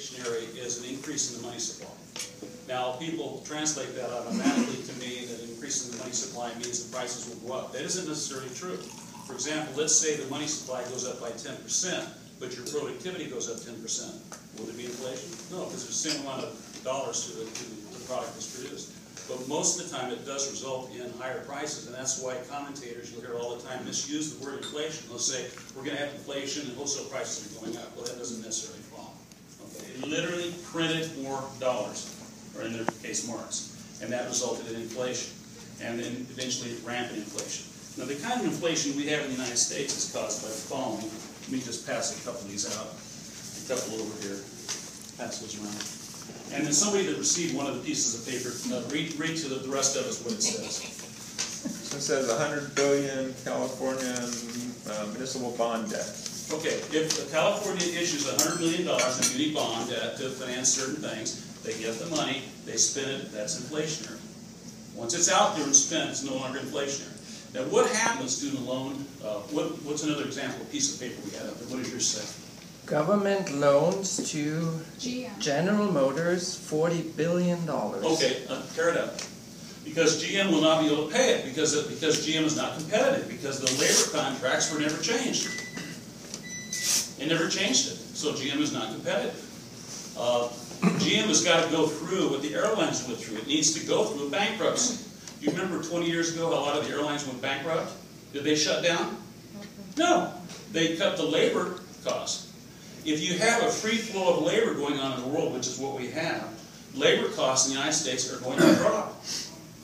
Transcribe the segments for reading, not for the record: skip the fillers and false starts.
deflationary is an increase in the money supply. Now, people translate that automatically to mean that an increase in the money supply means the prices will go up. That isn't necessarily true. For example, let's say the money supply goes up by 10%, but your productivity goes up 10%. Will there be inflation? No, because there's the same amount of dollars to the product that's produced. But most of the time it does result in higher prices, and that's why commentators, you'll hear all the time, misuse the word inflation. They'll say, we're going to have inflation and wholesale prices are going up. Well, that doesn't necessarily follow. Okay? It literally printed more dollars, or in their case, marks, and that resulted in inflation, and then eventually rampant inflation. Now, the kind of inflation we have in the United States is caused by the following. Let me just pass a couple of these out. A couple over here. Pass those around. And then somebody that received one of the pieces of paper, read to the rest of us what it says. So it says 100 billion California municipal bond debt. Okay, if California issues $100 million in muni bond debt to finance certain things, they get the money, they spend it, that's inflationary. Once it's out there and spent, it's no longer inflationary. Now, what happens to student loan? What's another example, a piece of paper we had up there? What does yours say? Government loans to General Motors, $40 billion. Okay, tear it up. Because GM will not be able to pay it, because GM is not competitive, because the labor contracts were never changed. They never changed it, so GM is not competitive. GM has got to go through what the airlines went through. It needs to go through a bankruptcy. Do you remember 20 years ago how a lot of the airlines went bankrupt? Did they shut down? No. They cut the labor costs. If you have a free flow of labor going on in the world, which is what we have, labor costs in the United States are going to drop.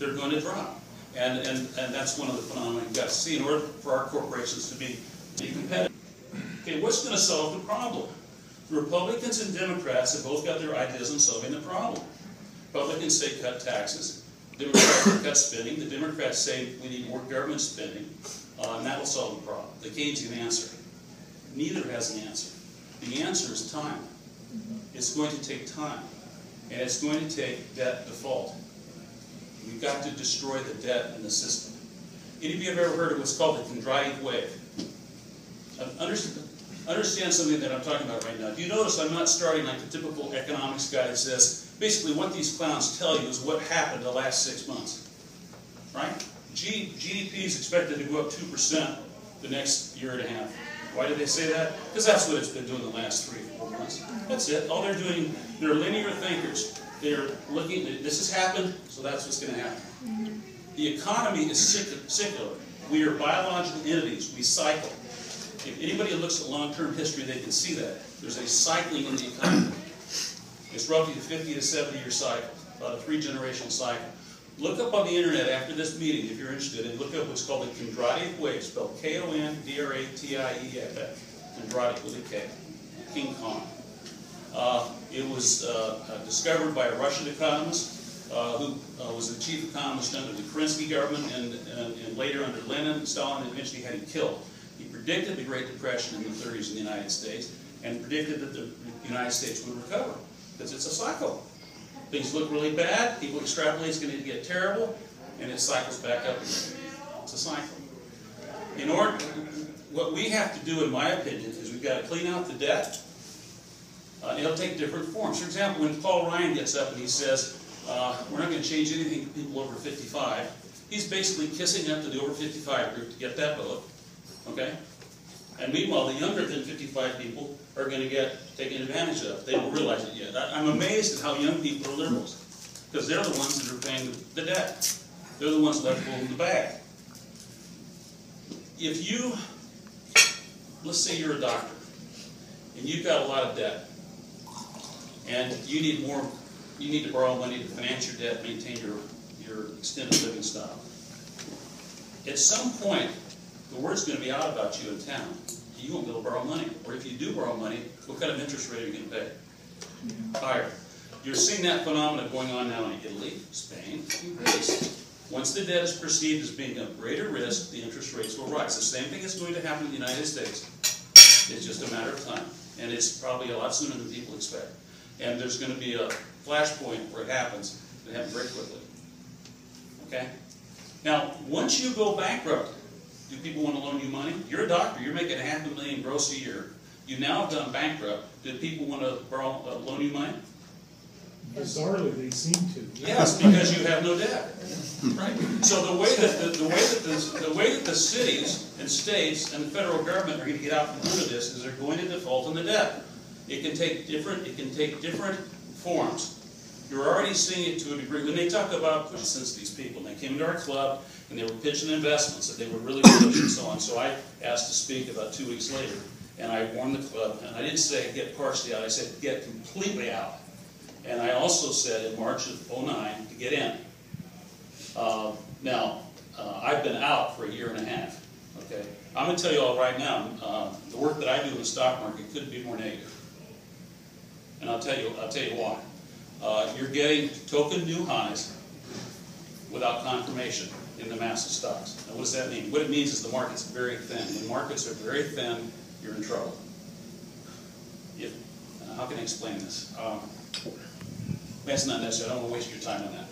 They're going to drop. And that's one of the phenomena you've got to see in order for our corporations to be competitive. Okay, what's going to solve the problem? The Republicans and Democrats have both got their ideas on solving the problem. Republicans say cut taxes. Democrats say cut spending. The Democrats say we need more government spending, and that will solve the problem. The Keynesian answer. Neither has an answer. The answer is time. It's going to take time, and it's going to take debt default. We've got to destroy the debt in the system. Any of you have ever heard of what's called the Kondraty wave? Understand something that I'm talking about right now. Do you notice I'm not starting like the typical economics guy that says, basically what these clowns tell you is what happened the last 6 months, right? GDP is expected to go up 2% the next year and a half. Why did they say that? Because that's what it's been doing the last 3 or 4 months. That's it. All they're doing, they're linear thinkers. They're looking, this has happened, so that's what's going to happen. The economy is cyclical. We are biological entities. We cycle. If anybody looks at long-term history, they can see that. There's a cycling in the economy. It's roughly a 50 to 70-year cycle, about a 3-generational cycle. Look up on the internet after this meeting, if you're interested, and look up what's called the Kondraty wave, spelled K-O-N-D-R-A-T-I-E, Kondraty with a K, King Kong. It was discovered by a Russian economist who was the chief economist under the Kerensky government and later under Lenin. Stalin eventually had him killed. He predicted the Great Depression in the 30s in the United States and predicted that the United States would recover because it's a cycle. Things look really bad, people extrapolate it's going to get terrible, and it cycles back up again. It's a cycle. In order, what we have to do, in my opinion, is we've got to clean out the debt. It'll take different forms. For example, when Paul Ryan gets up and he says, we're not going to change anything for people over 55, he's basically kissing up to the over 55 group to get that vote. Okay? And meanwhile, the younger than 55 people are going to get taken advantage of. They don't realize it yet. I'm amazed at how young people are liberals, because they're the ones that are paying the debt. They're the ones left holding the bag. If you, let's say you're a doctor, and you've got a lot of debt, and you need to borrow money to finance your debt, maintain your extended living style. At some point, the word's going to be out about you in town. You won't be able to borrow money. Or if you do borrow money, what kind of interest rate are you going to pay? Higher. You're seeing that phenomenon going on now in Italy, Spain, and Greece. Once the debt is perceived as being of greater risk, the interest rates will rise. The same thing is going to happen in the United States. It's just a matter of time. And it's probably a lot sooner than people expect. And there's going to be a flashpoint where it happens. It happens very quickly. Okay? Now, once you go bankrupt, do people want to loan you money? You're a doctor. You're making $500,000 gross a year. You now have gone bankrupt. Did people want to loan you money? Bizarrely, they seem to. Yes, because you have no debt. Right. So the way that the cities and states and the federal government are going to get out from under this is they're going to default on the debt. It can take different forms. You're already seeing it to a degree. When they talk about since these people, and they came into our club and they were pitching investments that they were really bullish and so on. So I asked to speak about 2 weeks later, and I warned the club, and I didn't say get partially out. I said get completely out. And I also said in March of '09 to get in. Now, I've been out for a year and a half. Okay, I'm going to tell you all right now, the work that I do in the stock market couldn't be more negative. And I'll tell you why. You're getting token new highs without confirmation in the massive stocks. Now, what does that mean? What it means is the market's very thin. When markets are very thin, you're in trouble. How can I explain this? That's not necessary. I don't want to waste your time on that.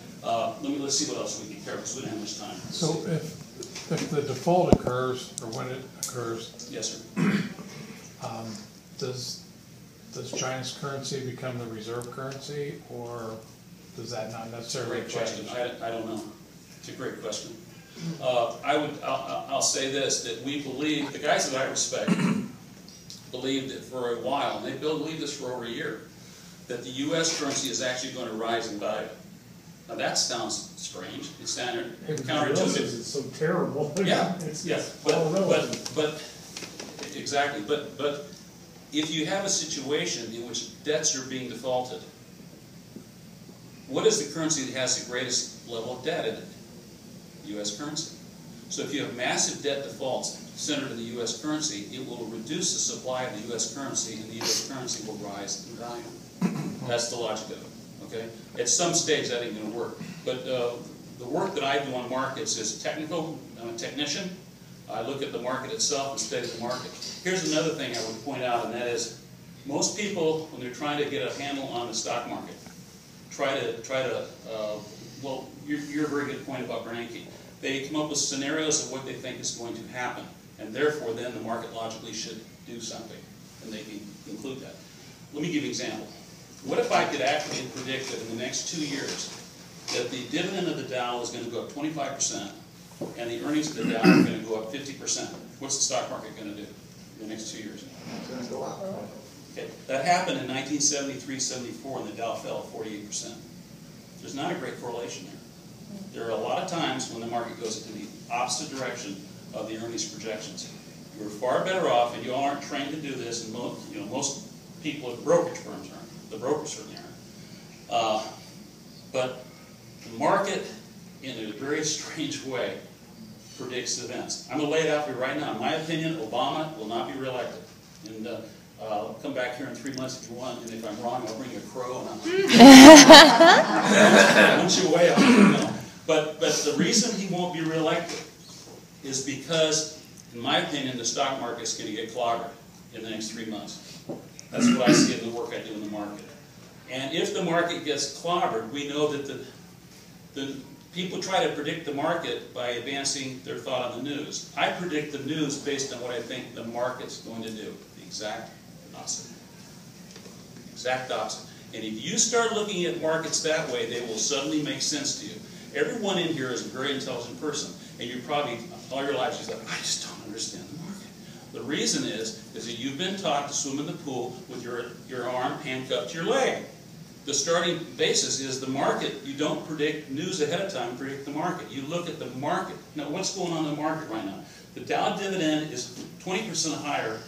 Let's see what else we can cover because we don't have much time. So if the default occurs, or when it occurs, yes, sir. Does China's currency become the reserve currency, or does that not necessarily Great question. change? I don't know. It's a great question. I'll say this, that we believe, the guys that I respect believe that for a while, and they believe this for over a year, that the U.S. currency is actually going to rise in value. Now that sounds strange. It's counterintuitive. It's so terrible. Yeah, but exactly. But if you have a situation in which debts are being defaulted, what is the currency that has the greatest level of debt in it? U.S. currency. So if you have massive debt defaults centered in the U.S. currency, it will reduce the supply of the U.S. currency, and the U.S. currency will rise in value. That's the logic of it. Okay. At some stage, that ain't going to work. But the work that I do on markets is technical. I'm a technician. I look at the market itself and study the market. Here's another thing I would point out, and that is, most people, when they're trying to get a handle on the stock market, well, you're a very good point about Bernanke. They come up with scenarios of what they think is going to happen, and therefore then the market logically should do something, and they can include that. Let me give you an example. What if I could actually predict that in the next 2 years that the dividend of the Dow is going to go up 25% and the earnings of the Dow are going to go up 50%? What's the stock market going to do in the next 2 years? It's going to go up. Okay. That happened in 1973-74 and the Dow fell 48%. There's not a great correlation there. There are a lot of times when the market goes in the opposite direction of the earnings projections. You're far better off, and you all aren't trained to do this, and most people at brokerage firms aren't. The brokers certainly aren't. But the market, in a very strange way, predicts events. I'm going to lay it out for you right now. In my opinion, Obama will not be reelected. And I'll come back here in 3 months if you want, and if I'm wrong, I'll bring you a crow and I'll punch you away. But the reason he won't be reelected is because, in my opinion, the stock market is going to get clobbered in the next 3 months. That's what I see in the work I do in the market. And if the market gets clobbered, we know that the people try to predict the market by advancing their thought on the news. I predict the news based on what I think the market's going to do. The exact opposite. Exact opposite. And if you start looking at markets that way, they will suddenly make sense to you. Everyone in here is a very intelligent person, and you probably, all your lives, you're like, I just don't understand the market. The reason is that you've been taught to swim in the pool with your arm handcuffed to your leg. The starting basis is the market. You don't predict news ahead of time, predict the market. You look at the market. Now, what's going on in the market right now? The Dow dividend is 20% higher,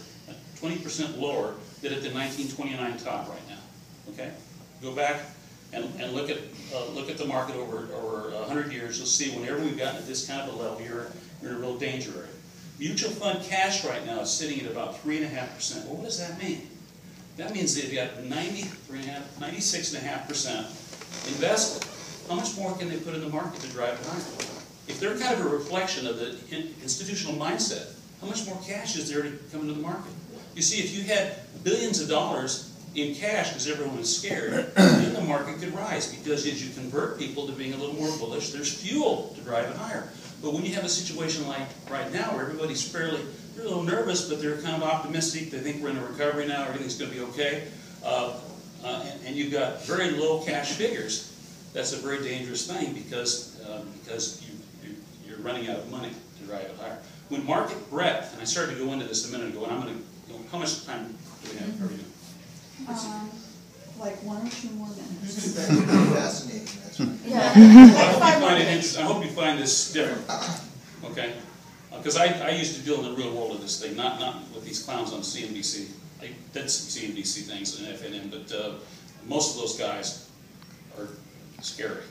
20% lower than at the 1929 top right now. Okay? Go back and look at the market over 100 years. You'll see whenever we've gotten at this kind of a level, you're in a real danger area. Mutual fund cash right now is sitting at about 3.5%. Well, what does that mean? That means that you've got 96.5% invested. How much more can they put in the market to drive it higher? If they're kind of a reflection of the institutional mindset, how much more cash is there to come into the market? You see, if you had billions of dollars in cash because everyone is scared, then the market could rise, because as you convert people to being a little more bullish, there's fuel to drive it higher. But when you have a situation like right now where everybody's fairly they're a little nervous, but they're kind of optimistic. They think we're in a recovery now, everything's going to be okay. And you've got very low cash figures. That's a very dangerous thing because you're running out of money to drive it higher. When market breadth, and I started to go into this a minute ago, and I'm going to, how much time do we have? Are we doing? Like 1 or 2 more minutes. It's very fascinating, that's right. Yeah. I hope you find this different, okay? Because I used to deal in the real world of this thing, not with these clowns on CNBC. I did some CNBC things and FNN, but most of those guys are scary.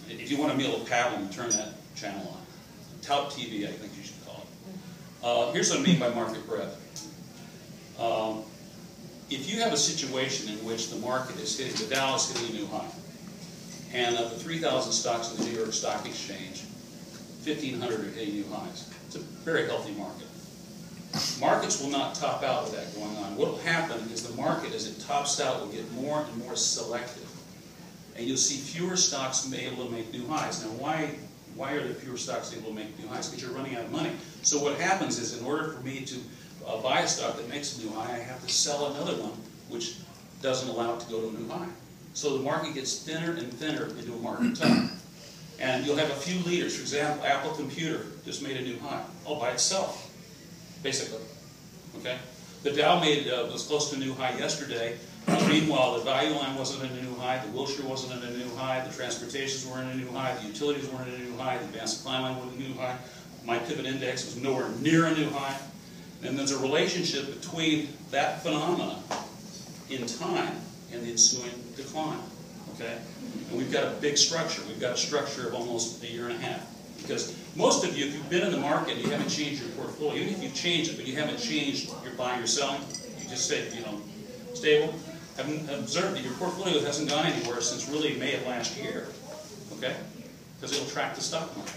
If you want a meal of paddling, turn that channel on. Tout TV, I think you should call it. Here's what I mean by market breadth. If you have a situation in which the market is hitting, the Dow is hitting a new high, and of the 3,000 stocks in the New York Stock Exchange, 1,500 are hitting new highs. It's a very healthy market. Markets will not top out with that going on. What will happen is the market, as it tops out, will get more and more selective. And you'll see fewer stocks able to make new highs. Now, why are there fewer stocks able to make new highs? Because you're running out of money. So what happens is, in order for me to buy a stock that makes a new high, I have to sell another one which doesn't allow it to go to a new high. So the market gets thinner and thinner into a market top. And you'll have a few leaders. For example, Apple Computer just made a new high, all by itself, basically. Okay? The Dow was close to a new high yesterday. Meanwhile, the value line wasn't in a new high, the Wilshire wasn't in a new high, the transportations weren't in a new high, the utilities weren't in a new high, the advanced supply line wasn't in a new high, my pivot index was nowhere near a new high. And there's a relationship between that phenomena in time and the ensuing decline. Okay? And we've got a big structure. We've got a structure of almost a year and a half. Because most of you, if you've been in the market and you haven't changed your portfolio, even if you've changed it, but you haven't changed your buying or selling, you just stay, stable, have observed that your portfolio hasn't gone anywhere since really May of last year. Okay? Because it'll track the stock market.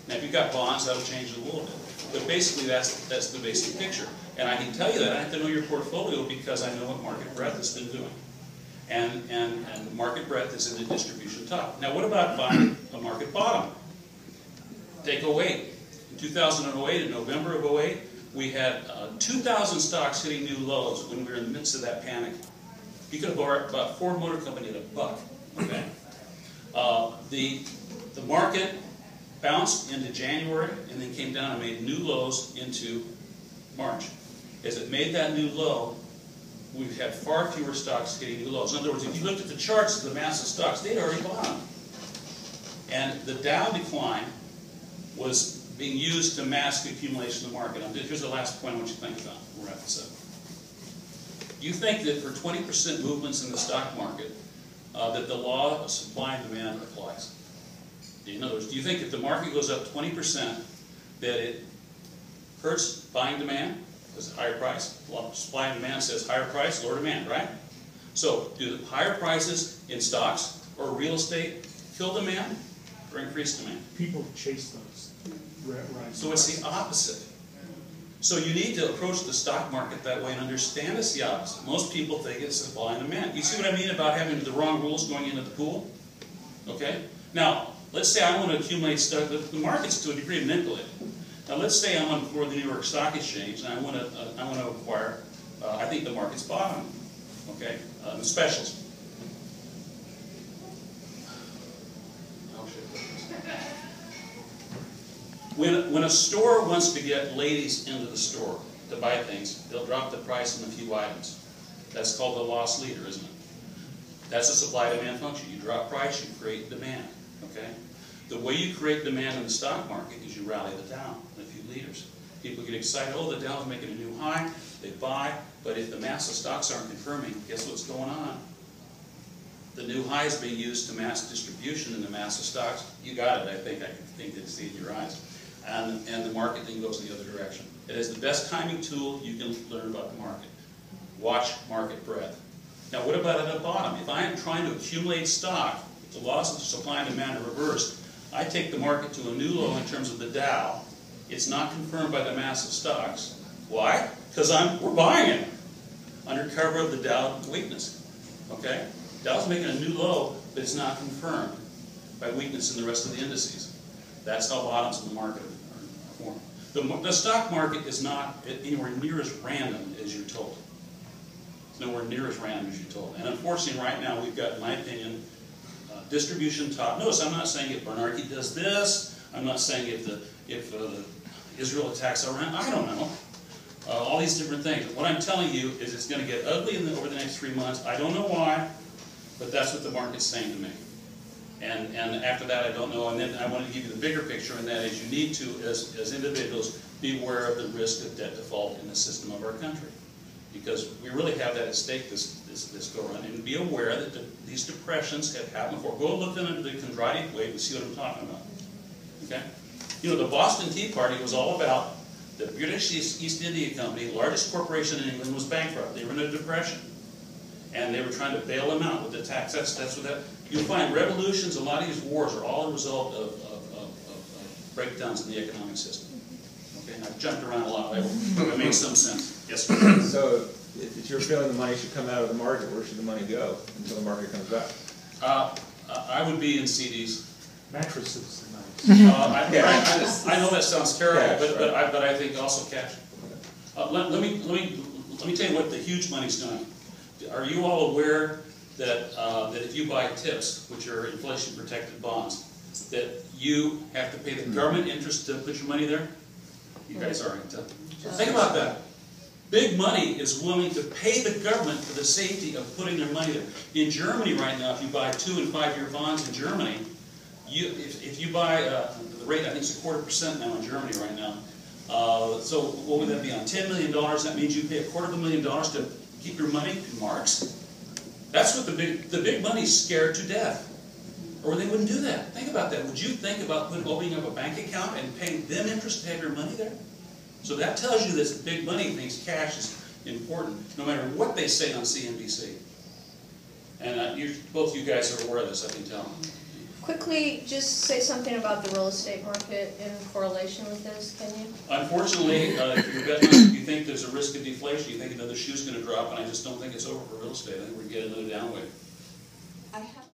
Now, if you've got bonds, that'll change it a little bit. But basically, that's the basic picture. And I can tell you that I have to know your portfolio because I know what market breadth has been doing. And market breadth is in the distribution top. Now, what about buying a market bottom? Take 08. In 2008, in November of 08, we had 2,000 stocks hitting new lows when we were in the midst of that panic. You could have bought Ford Motor Company at $1. Okay. The market bounced into January and then came down and made new lows into March. As it made that new low, we've had far fewer stocks hitting new lows. In other words, if you looked at the charts of the massive stocks, they'd already bottomed. And the Dow decline was being used to mask the accumulation of the market. Here's the last point I want you to think about. We'll wrap this up. Do you think that for 20% movements in the stock market, that the law of supply and demand applies? In other words, do you think if the market goes up 20%, that it hurts buying demand? Because higher price, well, supply and demand says higher price, lower demand, right? So, do the higher prices in stocks or real estate kill demand or increase demand? People chase those. Right. So it's the opposite. So you need to approach the stock market that way and understand it's the opposite. Most people think it's supply and demand. You see what I mean about having the wrong rules going into the pool? Okay? Now, let's say I want to accumulate stuff. The market's to a degree manipulated. Now, let's say I'm on board the New York Stock Exchange and I want to acquire. I think the market's bottom. Okay, the specials. When a store wants to get ladies into the store to buy things, they'll drop the price on a few items. That's called the loss leader, isn't it? That's a supply-demand function. You drop price, you create demand. Okay? The way you create demand in the stock market is you rally the Dow and a few leaders. People get excited, oh, the Dow's making a new high, they buy, but if the mass of stocks aren't confirming, guess what's going on? The new high is being used to mass distribution in the mass of stocks. You got it, I think to see in your eyes. And the market then goes in the other direction. It is the best timing tool you can learn about the market. Watch market breadth. Now, what about at the bottom? If I am trying to accumulate stock, if the laws of supply and demand are reversed, I take the market to a new low in terms of the Dow. It's not confirmed by the mass of stocks. Why? Because we're buying it under cover of the Dow weakness. Okay? Dow's making a new low, but it's not confirmed by weakness in the rest of the indices. That's how bottoms in the market are formed. The stock market is not anywhere near as random as you're told. It's nowhere near as random as you're told. And unfortunately, right now, we've got, in my opinion, distribution top. Notice, I'm not saying if Bernanke does this. I'm not saying if Israel attacks Iran. I don't know. All these different things. What I'm telling you is it's going to get ugly over the next 3 months. I don't know why, but that's what the market's saying to me. And after that, I don't know. And then I wanted to give you the bigger picture, and that is you need to, as individuals, be aware of the risk of debt default in the system of our country. Because we really have that at stake this go around. And be aware that these depressions have happened before. Go look into the chondritic wave and see what I'm talking about. Okay? You know, the Boston Tea Party was all about the British East India Company, the largest corporation in England, was bankrupt. They were in a depression. And they were trying to bail them out with the tax. That's what that. You'll find revolutions, a lot of these wars are all a result of breakdowns in the economic system. Okay, and I've jumped around a lot. I hope it makes some sense. Yes, sir. So, if it's your feeling the money should come out of the market, where should the money go until the market comes back? I would be in CDs. Mattresses are nice. I know that sounds terrible, Cash, but I think also cash. Let me tell you what the huge money's doing. Are you all aware that that if you buy TIPS, which are inflation-protected bonds, that you have to pay the government interest to put your money there? You guys aren't. Think about that. Big money is willing to pay the government for the safety of putting their money there. In Germany right now, if you buy 2- and 5-year bonds in Germany, if you buy the rate, I think it's 0.25% now in Germany right now. So what would that be on $10 million? That means you pay $250,000 to keep your money in marks. That's what the big money's scared to death, or they wouldn't do that. Think about that. Would you think about opening up a bank account and paying them interest to have your money there? So that tells you that big money thinks cash is important, no matter what they say on CNBC. And both you guys are aware of this, I can tell. Quickly, just say something about the real estate market in correlation with this, can you? Unfortunately, if you're betting on, you think there's a risk of deflation, you think another shoe's going to drop, and I just don't think it's over for real estate. I think we're getting another down wave. I have